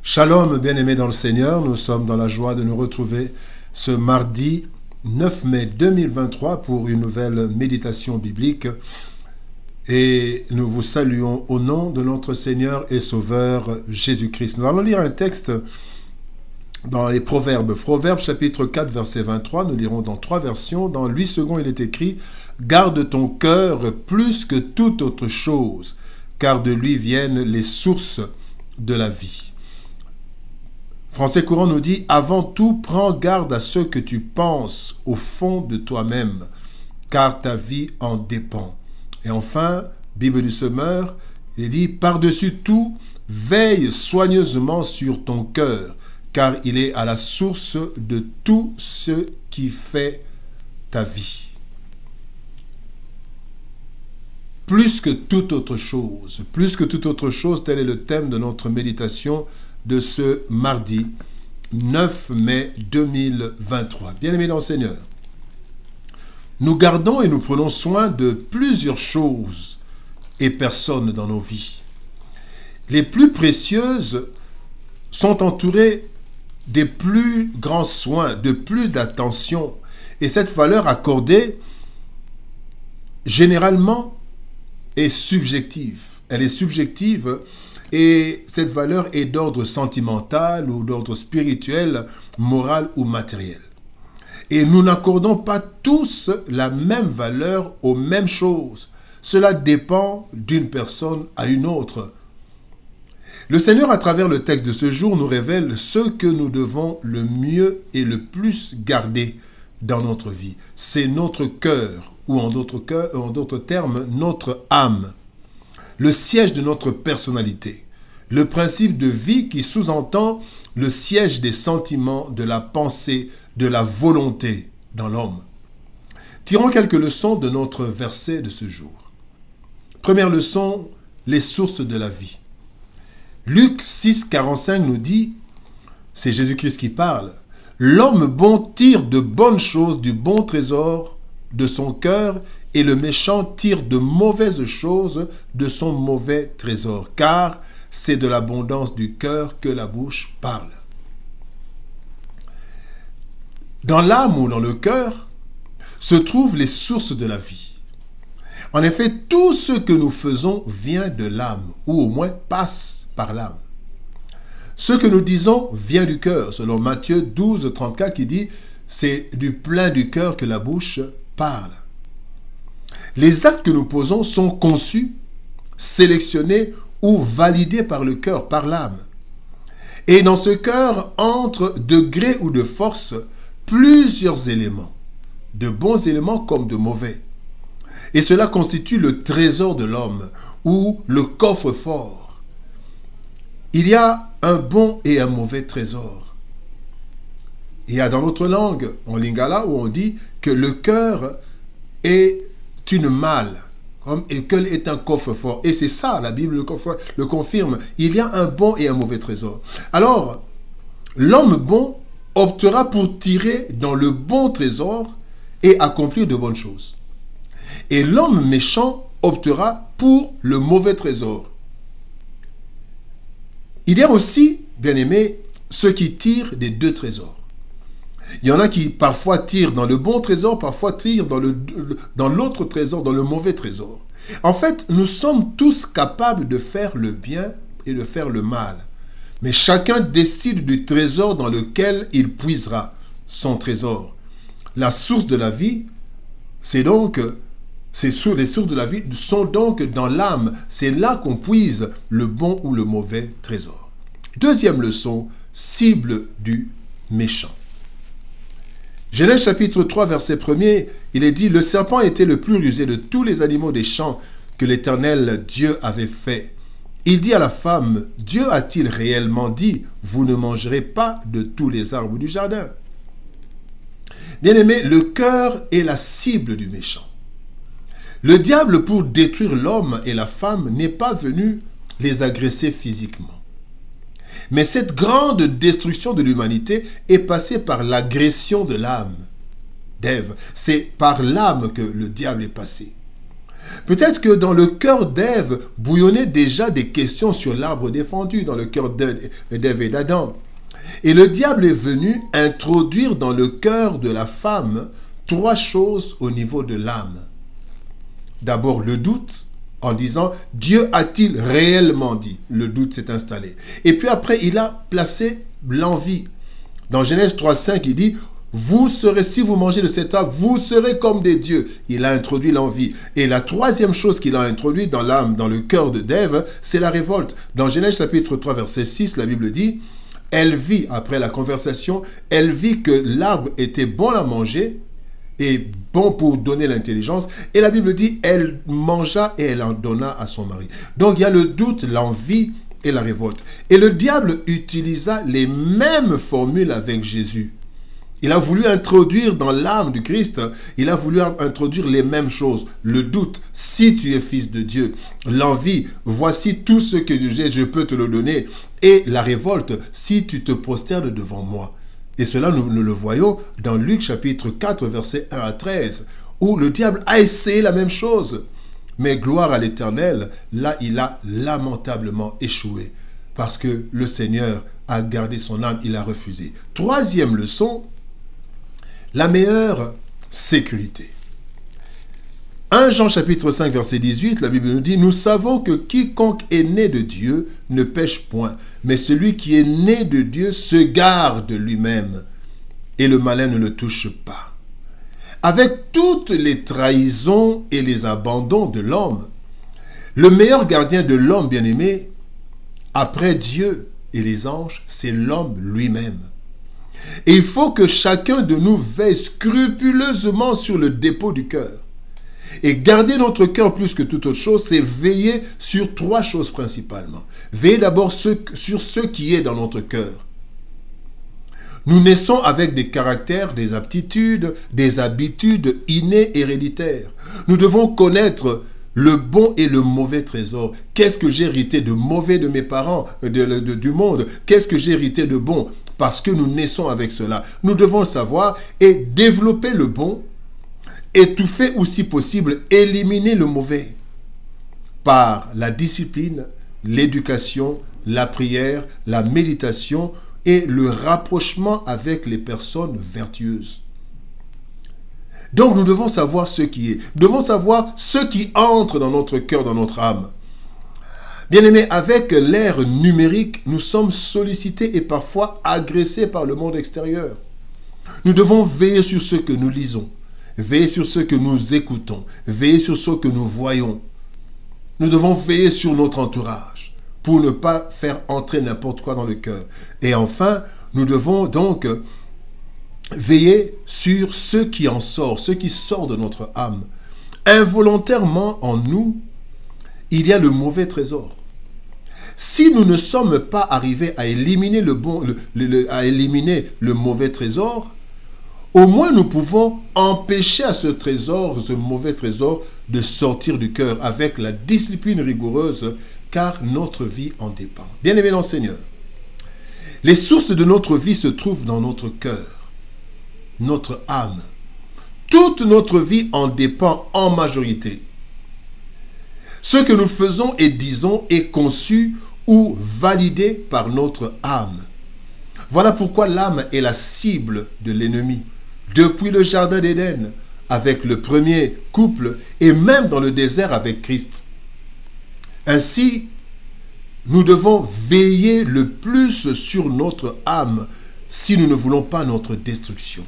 Shalom, bien-aimés dans le Seigneur, nous sommes dans la joie de nous retrouver ce mardi 9 mai 2023 pour une nouvelle méditation biblique et nous vous saluons au nom de notre Seigneur et Sauveur Jésus-Christ. Nous allons lire un texte dans les Proverbes. Proverbes chapitre 4 verset 23, nous lirons dans 3 versions. Dans 8 secondes il est écrit « Garde ton cœur plus que toute autre chose, car de lui viennent les sources de la vie. » Français courant nous dit « Avant tout, prends garde à ce que tu penses au fond de toi-même, car ta vie en dépend. » Et enfin, Bible du Semeur, il dit « Par-dessus tout, veille soigneusement sur ton cœur, car il est à la source de tout ce qui fait ta vie. » Plus que toute autre chose, tel est le thème de notre méditation de ce mardi 9 mai 2023. Bien-aimés dans le Seigneur, nous gardons et nous prenons soin de plusieurs choses et personnes dans nos vies. Les plus précieuses sont entourées des plus grands soins, de plus d'attention. Et cette valeur accordée, généralement, est subjective. Elle est subjective et cette valeur est d'ordre sentimental ou d'ordre spirituel, moral ou matériel. Et nous n'accordons pas tous la même valeur aux mêmes choses. Cela dépend d'une personne à une autre. Le Seigneur, à travers le texte de ce jour, nous révèle ce que nous devons le mieux et le plus garder dans notre vie. C'est notre cœur, ou en d'autres termes, notre âme. Le siège de notre personnalité. Le principe de vie qui sous-entend le siège des sentiments, de la pensée, de la volonté dans l'homme. Tirons quelques leçons de notre verset de ce jour. Première leçon, les sources de la vie. Luc 6, 45 nous dit, c'est Jésus-Christ qui parle, « L'homme bon tire de bonnes choses du bon trésor de son cœur et le méchant tire de mauvaises choses de son mauvais trésor, car c'est de l'abondance du cœur que la bouche parle. » Dans l'âme ou dans le cœur se trouvent les sources de la vie. En effet, tout ce que nous faisons vient de l'âme, ou au moins passe par l'âme. Ce que nous disons vient du cœur, selon Matthieu 12, 34 qui dit « C'est du plein du cœur que la bouche parle. » Les actes que nous posons sont conçus, sélectionnés ou validés par le cœur, par l'âme. Et dans ce cœur entrent de gré ou de force plusieurs éléments, de bons éléments comme de mauvais. Et cela constitue le trésor de l'homme ou le coffre-fort. Il y a un bon et un mauvais trésor. Il y a dans notre langue, en lingala, où on dit que le cœur est une malle, et qu'elle est un coffre-fort. Et c'est ça, la Bible le confirme. Il y a un bon et un mauvais trésor. Alors, l'homme bon optera pour tirer dans le bon trésor et accomplir de bonnes choses. Et l'homme méchant optera pour le mauvais trésor. Il y a aussi, bien-aimés, ceux qui tirent des deux trésors. Il y en a qui parfois tirent dans le bon trésor, parfois tirent dans l'autre trésor, dans le mauvais trésor. En fait, nous sommes tous capables de faire le bien et de faire le mal. Mais chacun décide du trésor dans lequel il puisera son trésor. La source de la vie, les sources de la vie sont donc dans l'âme. C'est là qu'on puise le bon ou le mauvais trésor. Deuxième leçon, cible du méchant. Genèse chapitre 3, verset 1er, il est dit « Le serpent était le plus rusé de tous les animaux des champs que l'Éternel Dieu avait fait. Il dit à la femme, Dieu a-t-il réellement dit, vous ne mangerez pas de tous les arbres du jardin ?» Bien-aimé, le cœur est la cible du méchant. Le diable, pour détruire l'homme et la femme, n'est pas venu les agresser physiquement. Mais cette grande destruction de l'humanité est passée par l'agression de l'âme d'Ève. C'est par l'âme que le diable est passé. Peut-être que dans le cœur d'Ève bouillonnaient déjà des questions sur l'arbre défendu, dans le cœur d'Ève et d'Adam. Et le diable est venu introduire dans le cœur de la femme 3 choses au niveau de l'âme. D'abord le doute, en disant « Dieu a-t-il réellement dit ?» Le doute s'est installé. Et puis après, il a placé l'envie. Dans Genèse 3,5, il dit « Vous serez, si vous mangez de cet arbre, vous serez comme des dieux. » Il a introduit l'envie. Et la 3e chose qu'il a introduit dans l'âme, dans le cœur d'Ève, c'est la révolte. Dans Genèse chapitre 3, verset 6, la Bible dit « Elle vit, après la conversation, elle vit que l'arbre était bon à manger, et bon pour donner l'intelligence. Et la Bible dit, elle mangea et elle en donna à son mari. Donc il y a le doute, l'envie et la révolte. Et le diable utilisa les mêmes formules avec Jésus. Il a voulu introduire dans l'âme du Christ, il a voulu introduire les mêmes choses. Le doute, si tu es fils de Dieu. L'envie, voici tout ce que j'ai, je peux te le donner. Et la révolte, si tu te prosternes devant moi. Et cela, nous le voyons dans Luc chapitre 4, versets 1 à 13, où le diable a essayé la même chose. Mais gloire à l'Éternel, là, il a lamentablement échoué, parce que le Seigneur a gardé son âme, il a refusé. 3e leçon, la meilleure sécurité. 1 Jean chapitre 5, verset 18, la Bible nous dit « Nous savons que quiconque est né de Dieu ne pêche point, mais celui qui est né de Dieu se garde lui-même, et le malin ne le touche pas. » Avec toutes les trahisons et les abandons de l'homme, le meilleur gardien de l'homme bien-aimé, après Dieu et les anges, c'est l'homme lui-même. Et il faut que chacun de nous veille scrupuleusement sur le dépôt du cœur. Et garder notre cœur plus que toute autre chose, c'est veiller sur 3 choses principalement. Veiller d'abord sur ce qui est dans notre cœur. Nous naissons avec des caractères, des aptitudes, des habitudes innées héréditaires. Nous devons connaître le bon et le mauvais trésor. Qu'est-ce que j'ai hérité de mauvais de mes parents, du monde? Qu'est-ce que j'ai hérité de bon? Parce que nous naissons avec cela. Nous devons le savoir et développer le bon, étouffer ou si possible, éliminer le mauvais par la discipline, l'éducation, la prière, la méditation et le rapprochement avec les personnes vertueuses. Donc nous devons savoir ce qui est. Nous devons savoir ce qui entre dans notre cœur, dans notre âme. Bien-aimés, avec l'ère numérique, nous sommes sollicités et parfois agressés par le monde extérieur. Nous devons veiller sur ce que nous lisons, veiller sur ce que nous écoutons, veiller sur ce que nous voyons. Nous devons veiller sur notre entourage pour ne pas faire entrer n'importe quoi dans le cœur. Et enfin, nous devons donc veiller sur ce qui en sort, ce qui sort de notre âme. Involontairement en nous, il y a le mauvais trésor. Si nous ne sommes pas arrivés à éliminer le mauvais trésor, au moins nous pouvons empêcher à ce trésor, ce mauvais trésor, de sortir du cœur avec la discipline rigoureuse, car notre vie en dépend. Bien-aimés dans le Seigneur, les sources de notre vie se trouvent dans notre cœur, notre âme. Toute notre vie en dépend en majorité. Ce que nous faisons et disons est conçu ou validé par notre âme. Voilà pourquoi l'âme est la cible de l'ennemi. Depuis le jardin d'Éden, avec le premier couple, et même dans le désert avec Christ. Ainsi, nous devons veiller le plus sur notre âme si nous ne voulons pas notre destruction.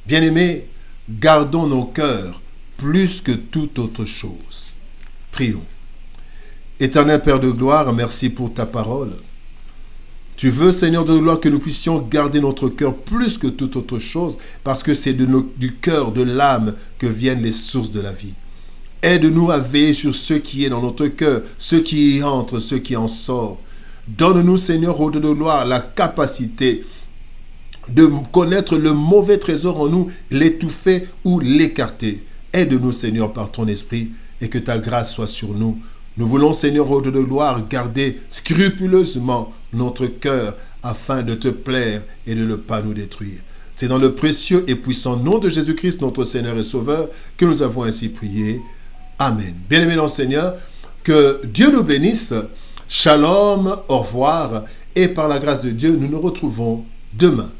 Bien-aimés, gardons nos cœurs plus que toute autre chose. Prions. Éternel Père de gloire, merci pour ta parole. Tu veux, Seigneur de gloire, que nous puissions garder notre cœur plus que toute autre chose, parce que c'est du cœur, de l'âme, que viennent les sources de la vie. Aide-nous à veiller sur ce qui est dans notre cœur, ce qui y entre, ce qui en sort. Donne-nous, Seigneur, au Dieu de gloire, la capacité de connaître le mauvais trésor en nous, l'étouffer ou l'écarter. Aide-nous, Seigneur, par ton esprit, et que ta grâce soit sur nous. Nous voulons, Seigneur, au Dieu de gloire, garder scrupuleusement notre cœur afin de te plaire et de ne pas nous détruire. C'est dans le précieux et puissant nom de Jésus-Christ, notre Seigneur et Sauveur, que nous avons ainsi prié. Amen. Bien-aimés dans le Seigneur, que Dieu nous bénisse. Shalom, au revoir. Et par la grâce de Dieu, nous nous retrouvons demain.